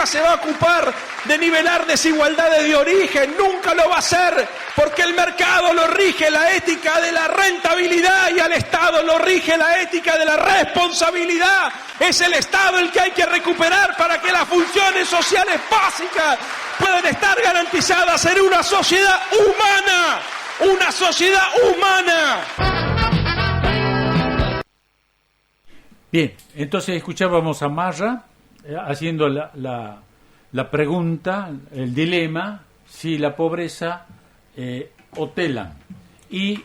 nunca se va a ocupar de nivelar desigualdades de origen, nunca lo va a hacer, porque el mercado lo rige la ética de la rentabilidad y al Estado lo rige la ética de la responsabilidad. Es el Estado el que hay que recuperar para que las funciones sociales básicas puedan estar garantizadas en una sociedad humana. ¡Una sociedad humana! Bien, entonces escuchábamos a Marra haciendo la pregunta, el dilema, si la pobreza o Telam. Y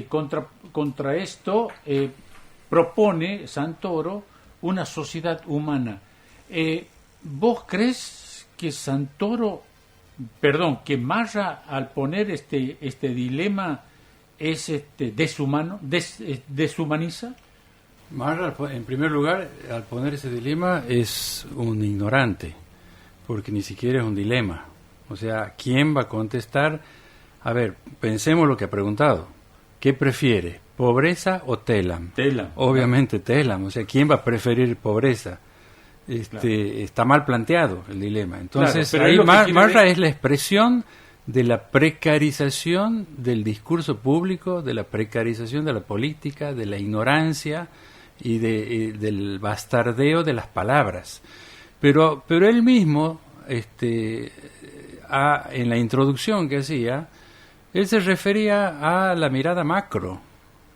contra esto propone Santoro una sociedad humana. ¿Vos crees que que Marra al poner este dilema es deshumano, deshumaniza? Marra, en primer lugar, al poner ese dilema es un ignorante, porque ni siquiera es un dilema. O sea, ¿quién va a contestar? A ver, pensemos lo que ha preguntado. ¿Qué prefiere, pobreza o Telam? Telam. Obviamente Telam. O sea, ¿quién va a preferir pobreza? Claro. Está mal planteado el dilema. Entonces, claro, ahí Marra es la expresión de la precarización del discurso público, de la precarización de la política, de la ignorancia y del bastardeo de las palabras. Pero él mismo, en la introducción que hacía, él se refería a la mirada macro,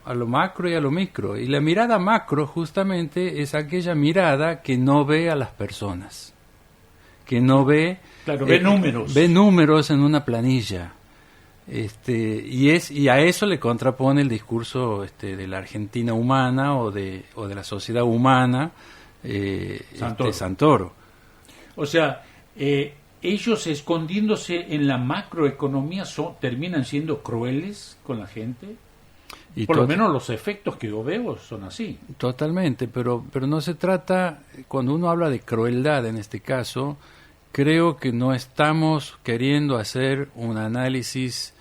a lo macro y a lo micro. Y la mirada macro justamente es aquella mirada que no ve a las personas, que no ve... Claro, ve números. Ve números en una planilla. Y a eso le contrapone el discurso de la Argentina humana o de la sociedad humana, Santoro. O sea, ellos escondiéndose en la macroeconomía terminan siendo crueles con la gente. Y por lo menos los efectos que yo veo son así. Totalmente, pero no se trata, cuando uno habla de crueldad en este caso, creo que no estamos queriendo hacer un análisis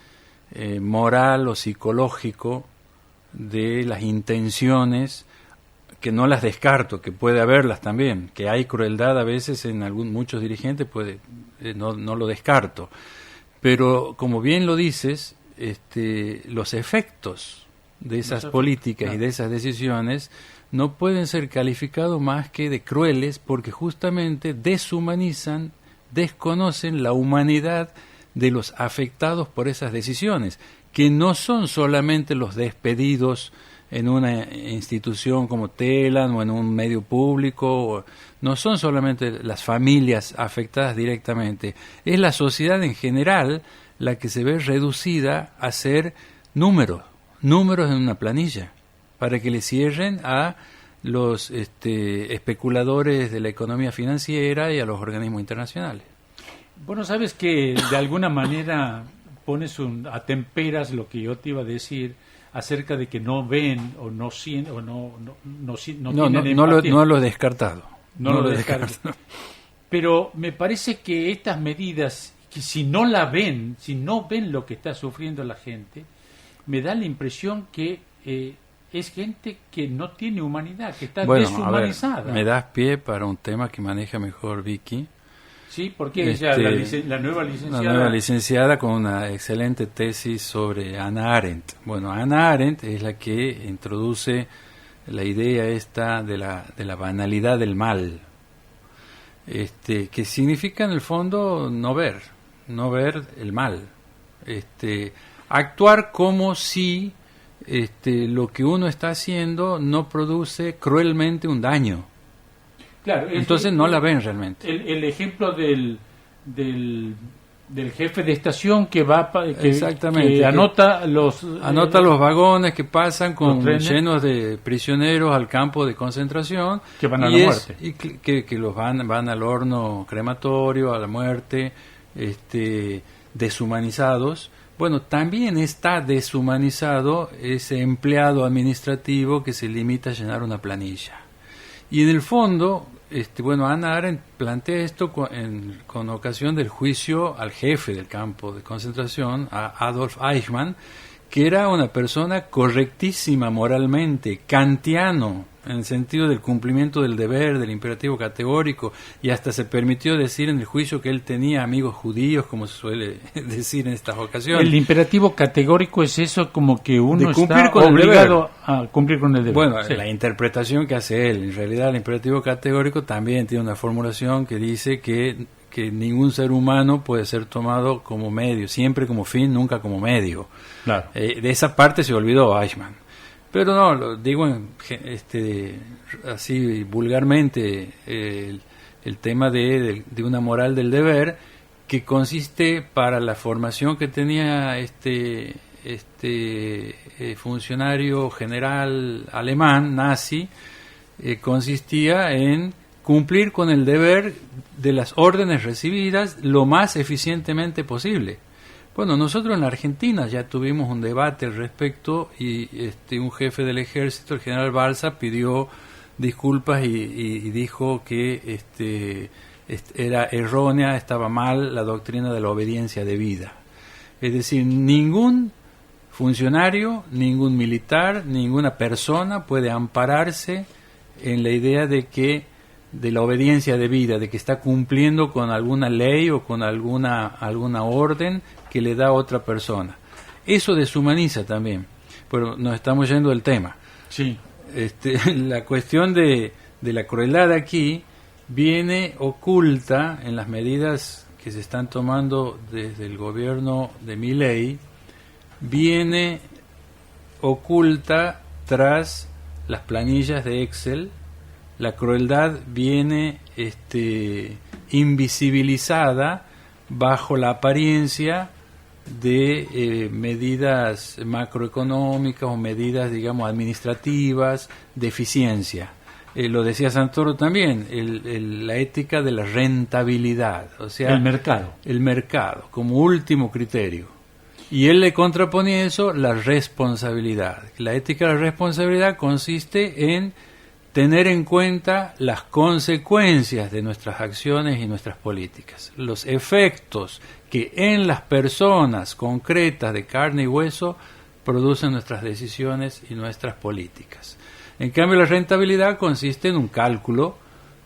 moral o psicológico de las intenciones, que no las descarto, que puede haberlas también, que hay crueldad a veces en muchos dirigentes, no lo descarto, pero como bien lo dices, los efectos de esas políticas y de esas decisiones no pueden ser calificados más que de crueles, porque justamente deshumanizan, desconocen la humanidad de los afectados por esas decisiones, que no son solamente los despedidos en una institución como Telam o en un medio público, no son solamente las familias afectadas directamente, es la sociedad en general la que se ve reducida a ser números en una planilla, para que le cierren a los especuladores de la economía financiera y a los organismos internacionales. Bueno, sabes que de alguna manera atemperas lo que yo te iba a decir acerca de que no ven o no sienten o no tienen empatía. No lo he descartado. No lo descarto. Pero me parece que estas medidas, que si no ven lo que está sufriendo la gente, me da la impresión que es gente que no tiene humanidad, que está deshumanizada. A ver, me das pie para un tema que maneja mejor Vicky. Sí, porque ella, la nueva licenciada... La nueva licenciada con una excelente tesis sobre Hannah Arendt. Bueno, Hannah Arendt es la que introduce la idea esta de la banalidad del mal, que significa en el fondo no ver el mal, actuar como si lo que uno está haciendo no produce cruelmente un daño. Claro, entonces no la ven realmente. El ejemplo del jefe de estación que va exactamente, que anota los vagones que pasan llenos de prisioneros al campo de concentración que van a la muerte y que los van al horno crematorio, a la muerte, deshumanizados. Bueno, también está deshumanizado ese empleado administrativo que se limita a llenar una planilla. Y en el fondo, Hannah Arendt plantea esto con ocasión del juicio al jefe del campo de concentración, a Adolf Eichmann, que era una persona correctísima moralmente, kantiano en el sentido del cumplimiento del deber, del imperativo categórico, y hasta se permitió decir en el juicio que él tenía amigos judíos, como se suele decir en estas ocasiones. El imperativo categórico es eso, como que uno cumplir está con el obligado a cumplir con el deber. Bueno, Sí. la interpretación que hace él, en realidad el imperativo categórico también tiene una formulación que dice que ningún ser humano puede ser tomado como medio, siempre como fin, nunca como medio. Claro. De esa parte se olvidó Eichmann. Pero no, lo digo así vulgarmente, el tema de una moral del deber que consiste, para la formación que tenía este funcionario general alemán, nazi, consistía en cumplir con el deber de las órdenes recibidas lo más eficientemente posible. Bueno, nosotros en la Argentina ya tuvimos un debate al respecto y un jefe del ejército, el general Balsa, pidió disculpas y dijo que era errónea, estaba mal la doctrina de la obediencia debida. Es decir, ningún funcionario, ningún militar, ninguna persona puede ampararse en la idea de la obediencia debida, de que está cumpliendo con alguna ley o con alguna orden que le da a otra persona. Eso deshumaniza también, pero nos estamos yendo del tema. Sí. La cuestión de la crueldad aquí viene oculta en las medidas que se están tomando desde el gobierno de Milei, viene oculta tras las planillas de Excel. La crueldad viene invisibilizada bajo la apariencia de medidas macroeconómicas o medidas, digamos, administrativas de eficiencia. Lo decía Santoro también, la ética de la rentabilidad, o sea, el mercado como último criterio. Y él le contraponía eso la responsabilidad. La ética de la responsabilidad consiste en tener en cuenta las consecuencias de nuestras acciones y nuestras políticas, los efectos que en las personas concretas de carne y hueso producen nuestras decisiones y nuestras políticas. En cambio, la rentabilidad consiste en un cálculo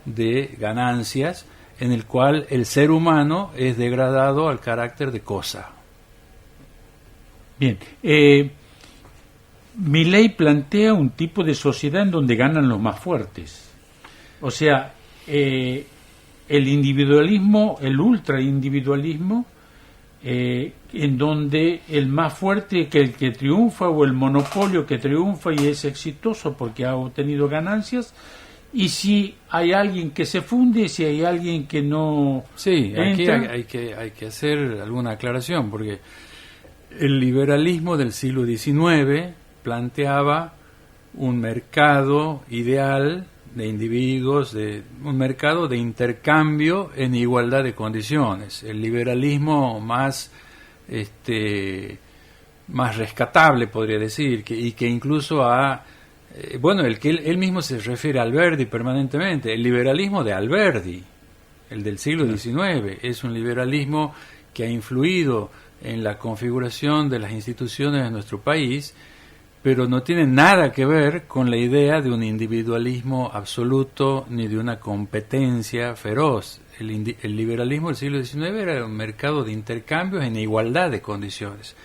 de ganancias en el cual el ser humano es degradado al carácter de cosa. Bien. Milei plantea un tipo de sociedad en donde ganan los más fuertes. O sea, el individualismo, el ultraindividualismo, en donde el más fuerte que el que triunfa, o el monopolio que triunfa y es exitoso porque ha obtenido ganancias, y si hay alguien que se funde, si hay alguien que no... Sí, aquí hay que hacer alguna aclaración, porque el liberalismo del siglo XIX planteaba un mercado ideal de individuos, un mercado de intercambio en igualdad de condiciones. El liberalismo más rescatable, podría decir, y que incluso el que él mismo se refiere a Alberdi permanentemente, el liberalismo de Alberdi, el del siglo XIX, es un liberalismo que ha influido en la configuración de las instituciones de nuestro país, pero no tiene nada que ver con la idea de un individualismo absoluto ni de una competencia feroz. El liberalismo del siglo XIX era un mercado de intercambios en igualdad de condiciones.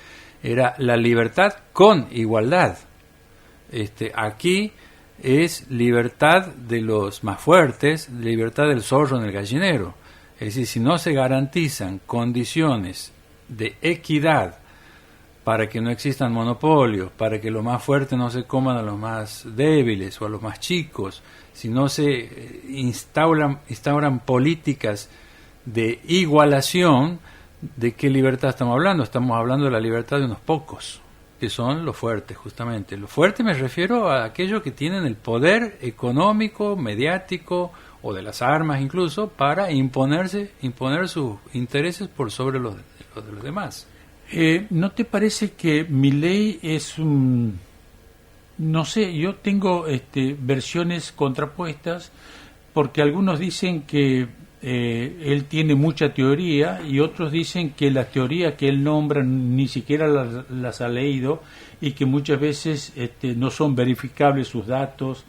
Era la libertad con igualdad. Aquí es libertad de los más fuertes, libertad del zorro en el gallinero. Es decir, si no se garantizan condiciones de equidad para que no existan monopolios, para que los más fuertes no se coman a los más débiles o a los más chicos, si no se instauran políticas de igualación, ¿de qué libertad estamos hablando? Estamos hablando de la libertad de unos pocos, que son los fuertes, justamente. Los fuertes me refiero a aquellos que tienen el poder económico, mediático o de las armas incluso, para imponer sus intereses por sobre los de los demás. ¿No te parece que Milei es un... No sé, yo tengo versiones contrapuestas, porque algunos dicen que él tiene mucha teoría y otros dicen que las teorías que él nombra ni siquiera las ha leído y que muchas veces no son verificables sus datos.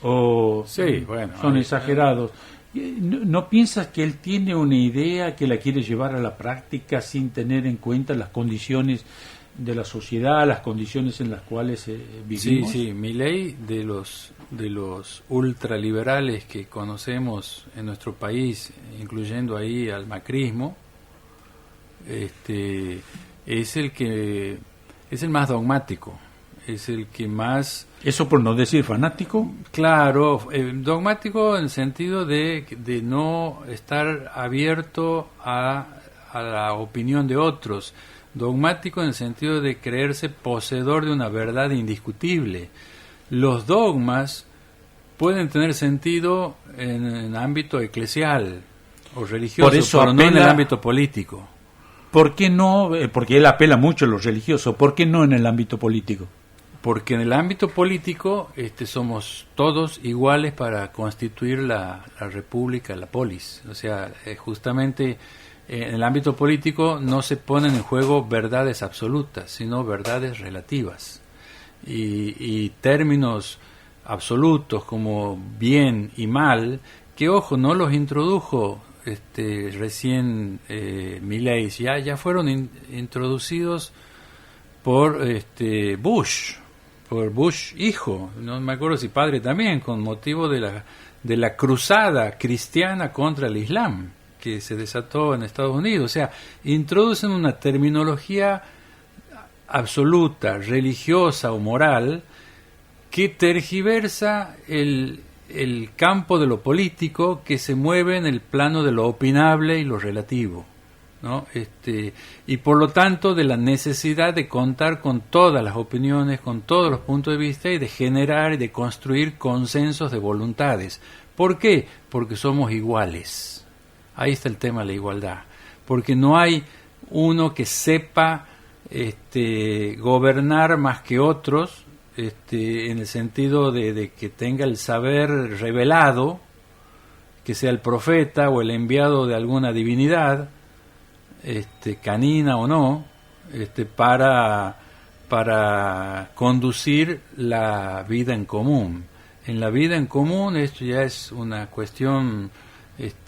¿O Sí, bueno, son hay- exagerados? ¿No piensas que él tiene una idea que la quiere llevar a la práctica sin tener en cuenta las condiciones de la sociedad, las condiciones en las cuales Sí, vivimos? sí, Milei de los ultraliberales que conocemos en nuestro país, incluyendo ahí al macrismo, es el más dogmático, es el que más, Eso por no decir fanático. claro, dogmático en el sentido de no estar abierto a la opinión de otros, dogmático en el sentido de creerse poseedor de una verdad indiscutible. Los dogmas pueden tener sentido en ámbito eclesial o religioso, Por eso pero no en el apela- ámbito político. ¿Por qué no? Porque él apela mucho a lo religioso. ¿Por qué no en el ámbito político? Porque en el ámbito político somos todos iguales para constituir la república, la polis. O sea, justamente en el ámbito político no se ponen en juego verdades absolutas, sino verdades relativas. Y términos absolutos como bien y mal, que ojo, no los introdujo recién Milei, ya fueron introducidos por Bush hijo, no me acuerdo si padre también, con motivo de la cruzada cristiana contra el Islam que se desató en Estados Unidos. O sea, introducen una terminología absoluta, religiosa o moral que tergiversa el campo de lo político, que se mueve en el plano de lo opinable y lo relativo, ¿no? Y por lo tanto de la necesidad de contar con todas las opiniones, con todos los puntos de vista y de generar y de construir consensos de voluntades. ¿Por qué? Porque somos iguales. Ahí está el tema de la igualdad. Porque no hay uno que sepa gobernar más que otros, en el sentido de que tenga el saber revelado, que sea el profeta o el enviado de alguna divinidad, canina o no, para conducir la vida en común. En la vida en común esto ya es una cuestión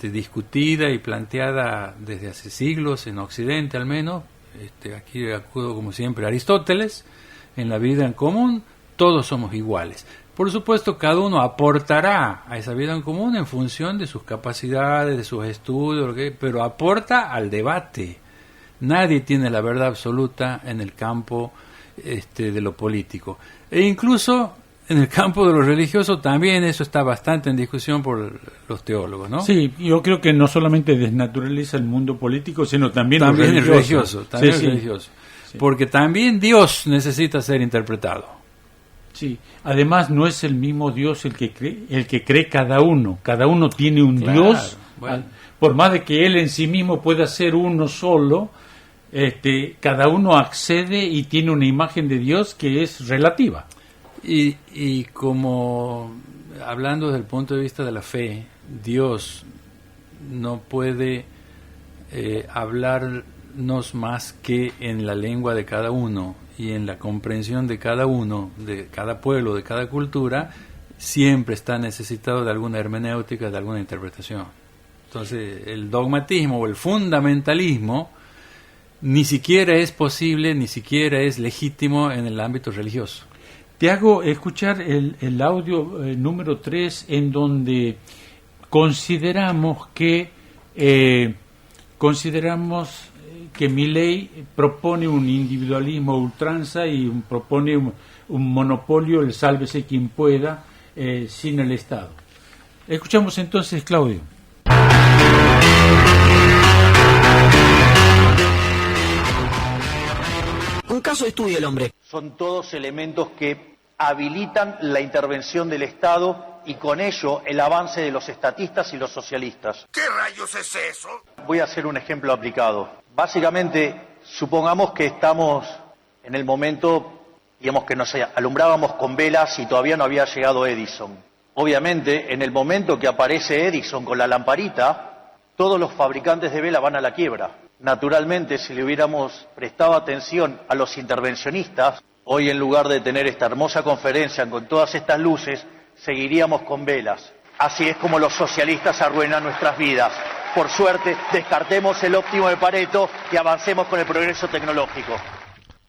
discutida y planteada desde hace siglos, en Occidente al menos. Aquí acudo como siempre a Aristóteles. En la vida en común todos somos iguales. Por supuesto, cada uno aportará a esa vida en común en función de sus capacidades, de sus estudios, pero aporta al debate. Nadie tiene la verdad absoluta en el campo de lo político. E incluso en el campo de lo religioso también eso está bastante en discusión por los teólogos, ¿no? Sí, yo creo que no solamente desnaturaliza el mundo político, sino también el lo religioso. También Sí, el religioso. Sí. Porque también Dios necesita ser interpretado. Sí, además no es el mismo Dios el que cree cada uno. Cada uno tiene un Dios, bueno. Por más de que él en sí mismo pueda ser uno solo, cada uno accede y tiene una imagen de Dios que es relativa. Y como hablando desde el punto de vista de la fe, Dios no puede hablarnos más que en la lengua de cada uno y en la comprensión de cada uno, de cada pueblo, de cada cultura. Siempre está necesitado de alguna hermenéutica, de alguna interpretación. Entonces, el dogmatismo o el fundamentalismo ni siquiera es posible, ni siquiera es legítimo en el ámbito religioso. Te hago escuchar el audio número 3, en donde consideramos que Milei propone un individualismo a ultranza y propone un monopolio, el sálvese quien pueda, sin el Estado. Escuchamos entonces, Claudio. Un caso de estudio el hombre. Son todos elementos que habilitan la intervención del Estado y con ello el avance de los estatistas y los socialistas. ¿Qué rayos es eso? Voy a hacer un ejemplo aplicado. Básicamente, supongamos que estamos en el momento, digamos que nos alumbrábamos con velas y todavía no había llegado Edison. Obviamente, en el momento que aparece Edison con la lamparita, todos los fabricantes de velas van a la quiebra. Naturalmente, si le hubiéramos prestado atención a los intervencionistas, hoy en lugar de tener esta hermosa conferencia con todas estas luces, seguiríamos con velas. Así es como los socialistas arruinan nuestras vidas. Por suerte, descartemos el óptimo de Pareto y avancemos con el progreso tecnológico.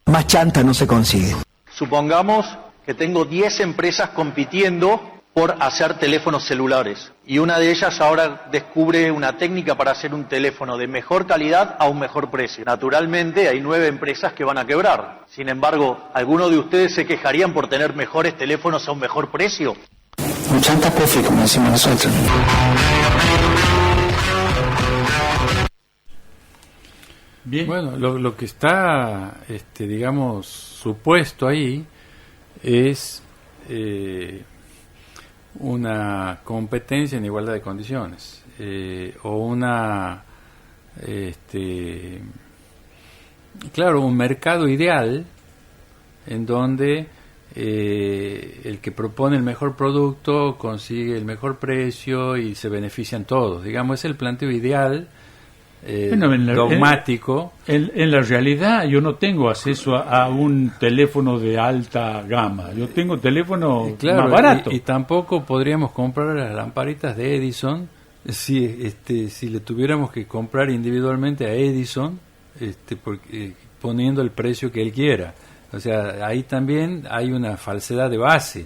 Más chanta no se consigue. Supongamos que tengo 10 empresas compitiendo por hacer teléfonos celulares y una de ellas ahora descubre una técnica para hacer un teléfono de mejor calidad a un mejor precio. Naturalmente hay 9 empresas que van a quebrar. Sin embargo, ¿alguno de ustedes se quejarían por tener mejores teléfonos a un mejor precio? Un chanta puffy, como decimos nosotros. Bien. Bueno, lo que está, digamos, supuesto ahí es una competencia en igualdad de condiciones, o una, claro, un mercado ideal en donde el que propone el mejor producto consigue el mejor precio y se benefician todos. Digamos, es el planteo ideal. Bueno, dogmático. En la realidad yo no tengo acceso a un teléfono de alta gama, yo tengo teléfono claro, más barato. Y tampoco podríamos comprar las lamparitas de Edison si le tuviéramos que comprar individualmente a Edison, poniendo el precio que él quiera. O sea, ahí también hay una falsedad de base.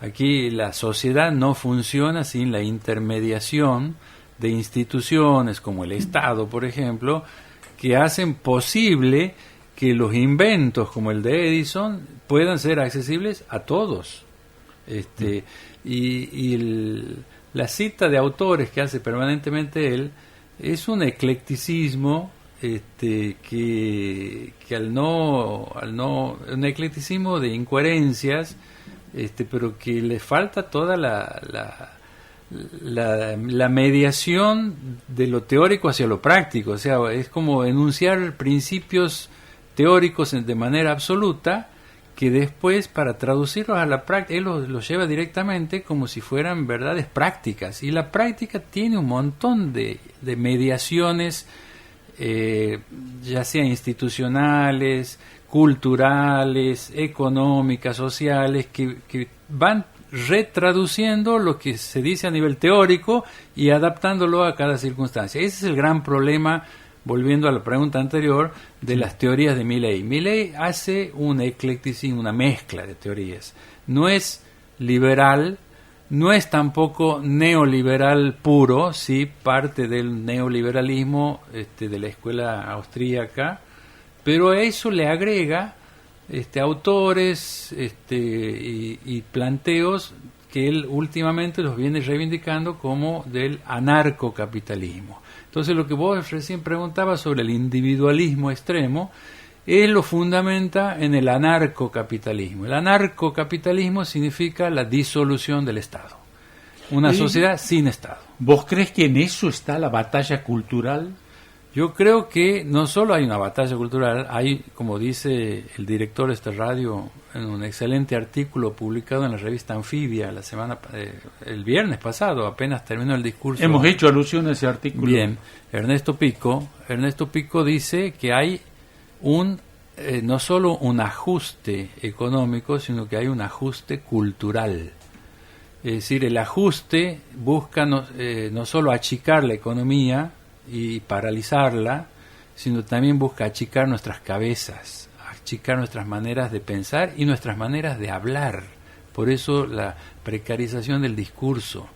Aquí la sociedad no funciona sin la intermediación de instituciones como el Estado, por ejemplo, que hacen posible que los inventos como el de Edison puedan ser accesibles a todos. La cita de autores que hace permanentemente él es un eclecticismo que al no un eclecticismo de incoherencias, pero que le falta toda la mediación de lo teórico hacia lo práctico. O sea, es como enunciar principios teóricos de manera absoluta que después, para traducirlos a la práctica, él los lleva directamente como si fueran verdades prácticas. Y la práctica tiene un montón de mediaciones, ya sean institucionales, culturales, económicas, sociales, que van retraduciendo lo que se dice a nivel teórico y adaptándolo a cada circunstancia. Ese es el gran problema, volviendo a la pregunta anterior, de las teorías de Milley. Milley hace un eclecticismo, una mezcla de teorías. No es liberal, no es tampoco neoliberal puro, sí, parte del neoliberalismo de la escuela austríaca, pero a eso le agrega autores y planteos que él últimamente los viene reivindicando como del anarcocapitalismo. Entonces, lo que vos recién preguntabas sobre el individualismo extremo, él lo fundamenta en el anarcocapitalismo. El anarcocapitalismo significa la disolución del Estado, una sociedad sin Estado. ¿Vos crees que en eso está la batalla cultural? Yo creo que no solo hay una batalla cultural, hay, como dice el director de esta radio, en un excelente artículo publicado en la revista Anfibia el viernes pasado, apenas terminó el discurso. Hemos hecho alusión a ese artículo. Bien, Ernesto Pico dice que hay no solo un ajuste económico, sino que hay un ajuste cultural. Es decir, el ajuste busca no solo achicar la economía y paralizarla, sino también busca achicar nuestras cabezas, achicar nuestras maneras de pensar y nuestras maneras de hablar. Por eso la precarización del discurso.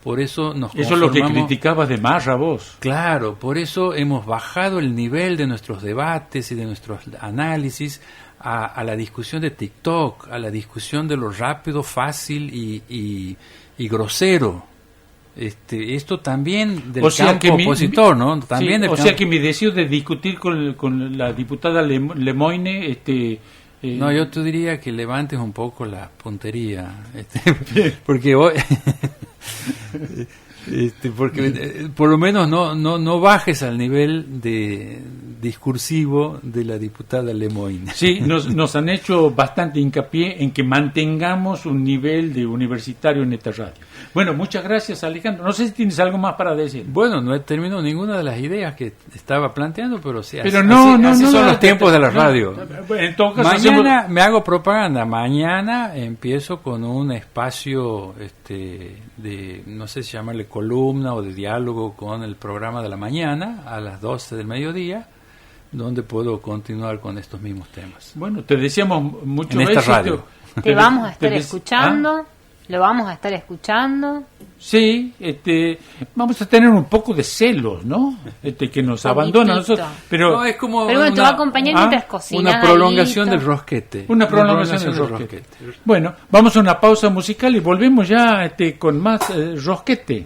Por eso nos Eso es lo que criticabas de Marra, vos. Claro, por eso hemos bajado el nivel de nuestros debates y de nuestros análisis a la discusión de TikTok, a la discusión de lo rápido, fácil y grosero. Esto también del campo opositor, ¿no? También sí, sea que mi deseo de discutir con la diputada Lemoyne, no, yo te diría que levantes un poco la puntería, porque hoy porque por lo menos no bajes al nivel de discursivo de la diputada Lemoyne. Sí, nos han hecho bastante hincapié en que mantengamos un nivel de universitario en esta radio. Bueno, muchas gracias, Alejandro. No sé si tienes algo más para decir. Bueno, no he terminado ninguna de las ideas que estaba planteando, pero sí, Pero así son los tiempos de la radio. En todo caso, Mañana me hago propaganda. Mañana empiezo con un espacio de, no sé si llamarle columna o de diálogo con el programa de la mañana a las 12 del mediodía, donde puedo continuar con estos mismos temas. Bueno, te deseamos mucho en esta éxito. radio. Te vamos a estar escuchando. Lo vamos a estar escuchando. Sí, vamos a tener un poco de celos, ¿no? Que nos abandona a nosotros. Pero No, es como Pero bueno, te va a acompañar mientras cocinas. una prolongación alito. del rosquete. Una prolongación del rosquete. Bueno, vamos a una pausa musical y volvemos ya con más rosquete.